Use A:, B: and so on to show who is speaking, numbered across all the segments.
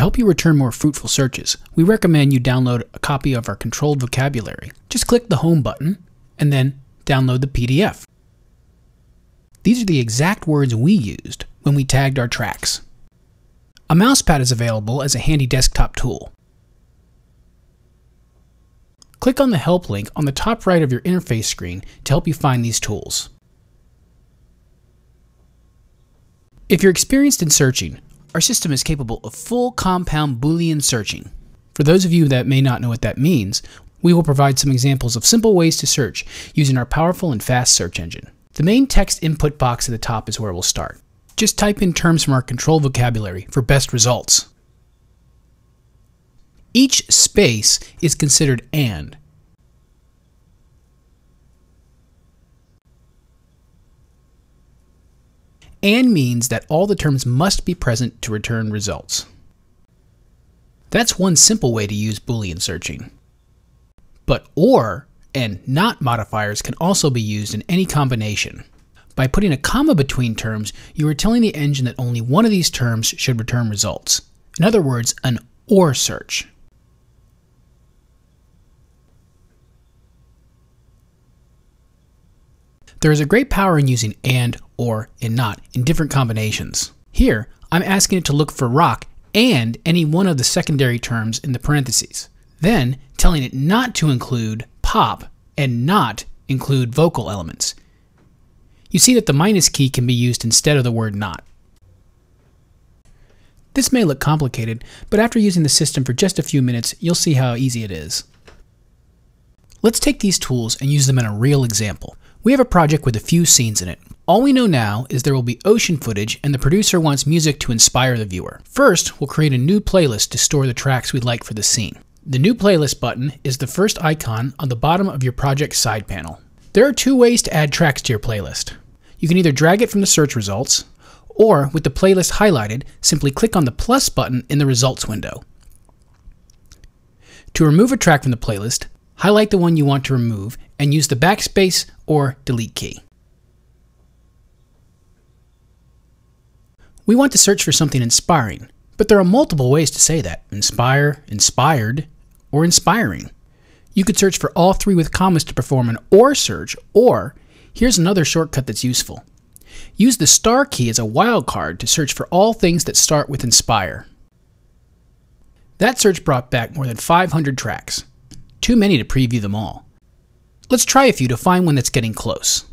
A: help you return more fruitful searches, we recommend you download a copy of our controlled vocabulary. Just click the Home button and then download the PDF. These are the exact words we used when we tagged our tracks. A mousepad is available as a handy desktop tool. Click on the Help link on the top right of your interface screen to help you find these tools. If you're experienced in searching, our system is capable of full compound Boolean searching. For those of you that may not know what that means, we will provide some examples of simple ways to search using our powerful and fast search engine. The main text input box at the top is where we'll start. Just type in terms from our controlled vocabulary for best results. Each space is considered AND. AND means that all the terms must be present to return results. That's one simple way to use Boolean searching. But OR and NOT modifiers can also be used in any combination. By putting a comma between terms, you are telling the engine that only one of these terms should return results. In other words, an OR search. There is a great power in using AND, OR, and NOT in different combinations. Here, I'm asking it to look for rock and any one of the secondary terms in the parentheses. Then, telling it not to include pop and not include vocal elements. You see that the minus key can be used instead of the word not. This may look complicated, but after using the system for just a few minutes, you'll see how easy it is. Let's take these tools and use them in a real example. We have a project with a few scenes in it. All we know now is there will be ocean footage and the producer wants music to inspire the viewer. First, we'll create a new playlist to store the tracks we'd like for the scene. The New Playlist button is the first icon on the bottom of your project's side panel. There are two ways to add tracks to your playlist. You can either drag it from the search results, or with the playlist highlighted, simply click on the plus button in the results window. To remove a track from the playlist, highlight the one you want to remove and use the backspace or delete key. We want to search for something inspiring, but there are multiple ways to say that: inspire, inspired, or inspiring. You could search for all three with commas to perform an OR search, or here's another shortcut that's useful. Use the star key as a wildcard to search for all things that start with inspire. That search brought back more than 500 tracks. Too many to preview them all. Let's try a few to find one that's getting close.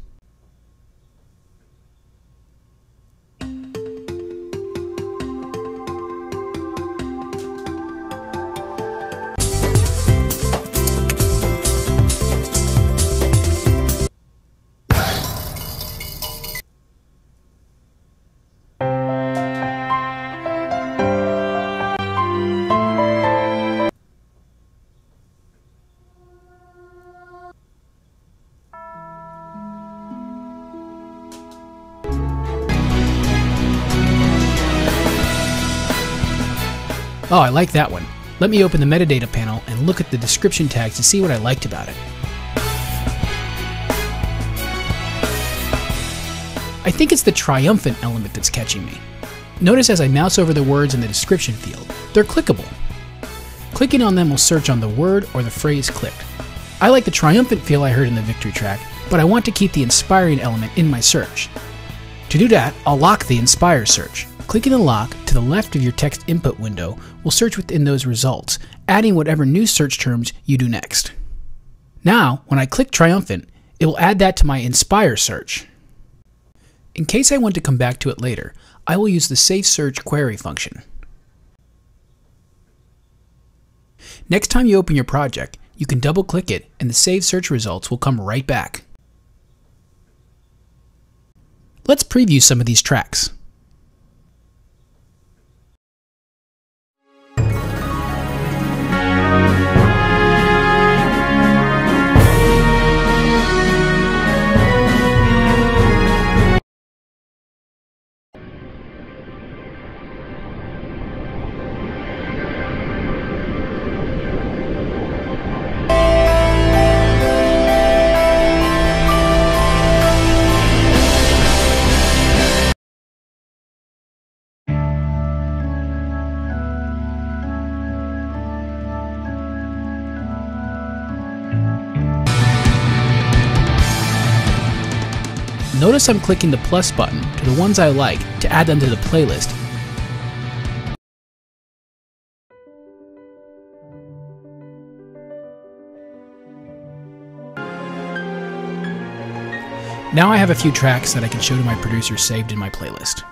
A: Oh, I like that one. Let me open the metadata panel and look at the description tags to see what I liked about it. I think it's the triumphant element that's catching me. Notice as I mouse over the words in the description field, they're clickable. Clicking on them will search on the word or the phrase clicked. I like the triumphant feel I heard in the victory track, but I want to keep the inspiring element in my search. To do that, I'll lock the inspire search. Clicking the lock to the left of your text input window will search within those results, adding whatever new search terms you do next. Now, when I click triumphant, it will add that to my inspire search. In case I want to come back to it later, I will use the Save Search Query function. Next time you open your project, you can double-click it and the saved search results will come right back. Let's preview some of these tracks. Notice I'm clicking the plus button to the ones I like to add them to the playlist. Now I have a few tracks that I can show to my producers saved in my playlist.